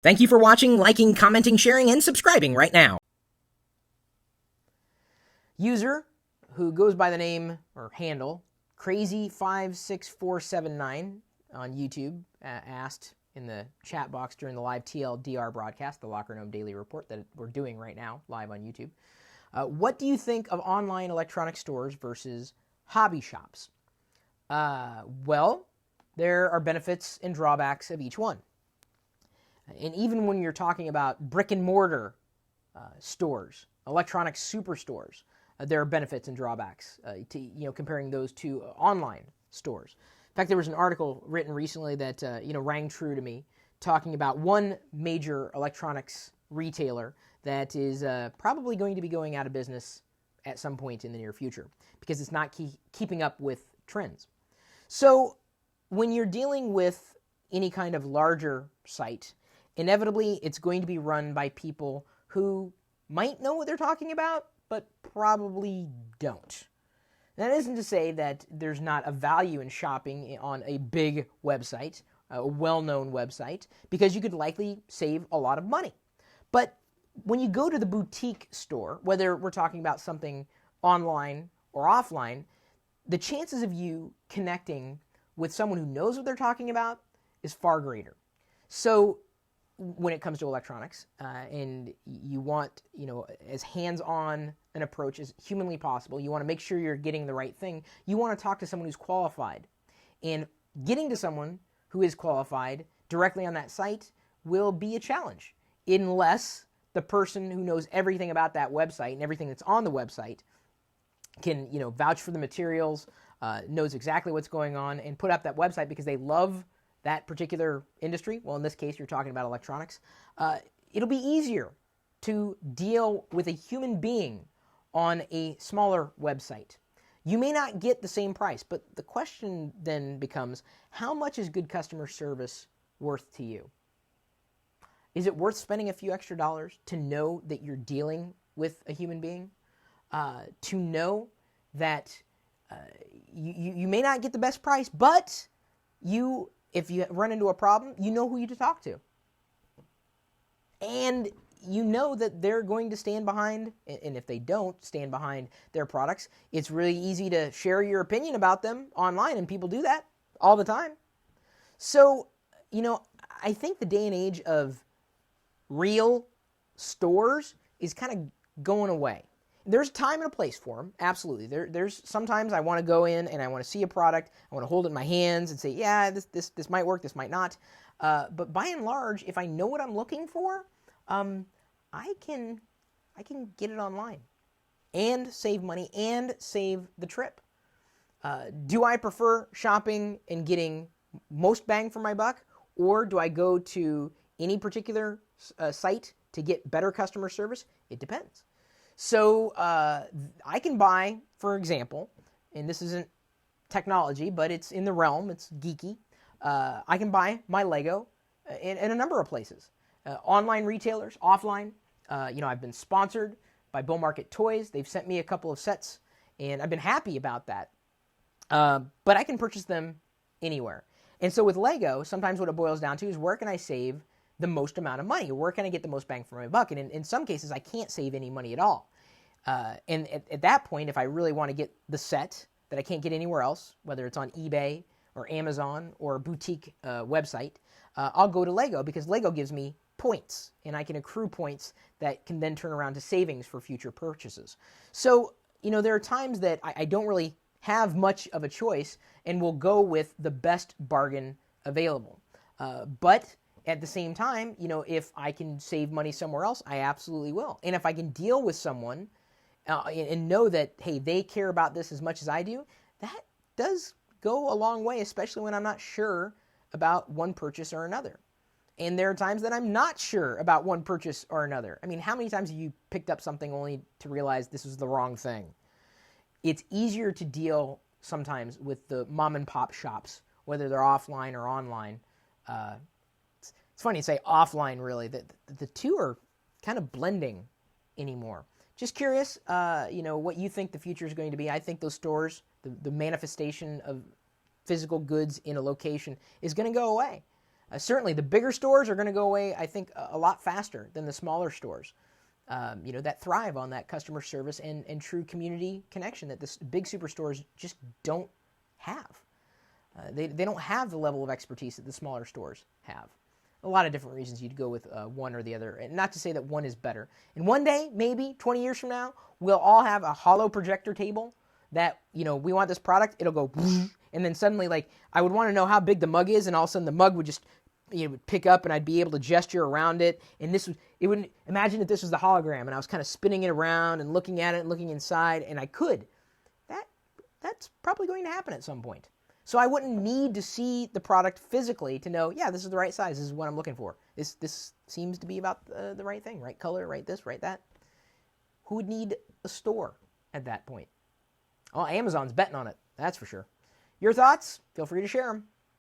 Thank you for watching, liking, commenting, sharing, and subscribing right now. User who goes by the name or handle Crazy56479 on YouTube asked in the chat box during the live TLDR broadcast, the Locker Room Daily Report that we're doing right now live on YouTube. What do you think of online electronic stores versus hobby shops? Well, there are benefits and drawbacks of each one. And even when you're talking about brick and mortar stores, electronic superstores, there are benefits and drawbacks to comparing those to online stores. In fact, there was an article written recently that rang true to me, talking about one major electronics retailer that is probably going to be going out of business at some point in the near future because it's not keeping up with trends. So when you're dealing with any kind of larger site, inevitably it's going to be run by people who might know what they're talking about, but probably don't. That isn't to say that there's not a value in shopping on a big website, a well-known website, because you could likely save a lot of money. But when you go to the boutique store, whether we're talking about something online or offline, the chances of you connecting with someone who knows what they're talking about is far greater. So when it comes to electronics, and you want, as hands-on an approach as humanly possible, you want to make sure you're getting the right thing. You want to talk to someone who's qualified. And getting to someone who is qualified directly on that site will be a challenge, unless the person who knows everything about that website and everything that's on the website can, vouch for the materials, knows exactly what's going on, and put up that website because they love that particular industry. Well, in this case, you're talking about electronics. It'll be easier to deal with a human being on a smaller website. You may not get the same price, but the question then becomes, how much is good customer service worth to you? Is it worth spending a few extra dollars to know that you're dealing with a human being? To know that you may not get the best price, but if you run into a problem, you know who you to talk to. And you know that they're going to stand behind, and if they don't stand behind their products, it's really easy to share your opinion about them online, and people do that all the time. So, I think the day and age of real stores is kind of going away. There's a time and a place for them, absolutely. There's sometimes I want to go in and I want to see a product, I want to hold it in my hands and say, yeah, this might work, this might not. But by and large, if I know what I'm looking for, I can get it online and save money and save the trip. Do I prefer shopping and getting most bang for my buck, or do I go to any particular site to get better customer service? It depends. So I can buy, for example, and this isn't technology, but it's in the realm, it's geeky. I can buy my Lego in a number of places. Online retailers, offline. I've been sponsored by Bull Market Toys. They've sent me a couple of sets, and I've been happy about that. But I can purchase them anywhere. And so with Lego, sometimes what it boils down to is, where can I save the most amount of money? Where can I get the most bang for my buck? And in some cases, I can't save any money at all. And at that point, if I really want to get the set that I can't get anywhere else, whether it's on eBay or Amazon or a boutique website, I'll go to Lego, because Lego gives me points, and I can accrue points that can then turn around to savings for future purchases. So, there are times that I don't really have much of a choice and will go with the best bargain available. But at the same time, if I can save money somewhere else, I absolutely will. And if I can deal with someone and know that, hey, they care about this as much as I do, that does go a long way, especially when I'm not sure about one purchase or another. And there are times that I'm not sure about one purchase or another. I mean, how many times have you picked up something only to realize this was the wrong thing? It's easier to deal sometimes with the mom and pop shops, whether they're offline or online. It's funny to say offline, really. The two are kind of blending anymore. Just curious, what you think the future is going to be. I think those stores, the manifestation of physical goods in a location is going to go away. Certainly, the bigger stores are going to go away, I think, a lot faster than the smaller stores. That thrive on that customer service and true community connection that the big superstores just don't have. They don't have the level of expertise that the smaller stores have. A lot of different reasons you'd go with one or the other. And not to say that one is better. And one day, maybe 20 years from now, we'll all have a hollow projector table that, we want this product. It'll go, and then suddenly, I would want to know how big the mug is, and all of a sudden the mug would just would pick up, and I'd be able to gesture around it. And imagine if this was the hologram, and I was kind of spinning it around and looking at it and looking inside, and I could. That's probably going to happen at some point. So I wouldn't need to see the product physically to know, yeah, this is the right size. This is what I'm looking for. This seems to be about the right thing, right color, right this, right that. Who would need a store at that point? Oh, Amazon's betting on it. That's for sure. Your thoughts? Feel free to share them.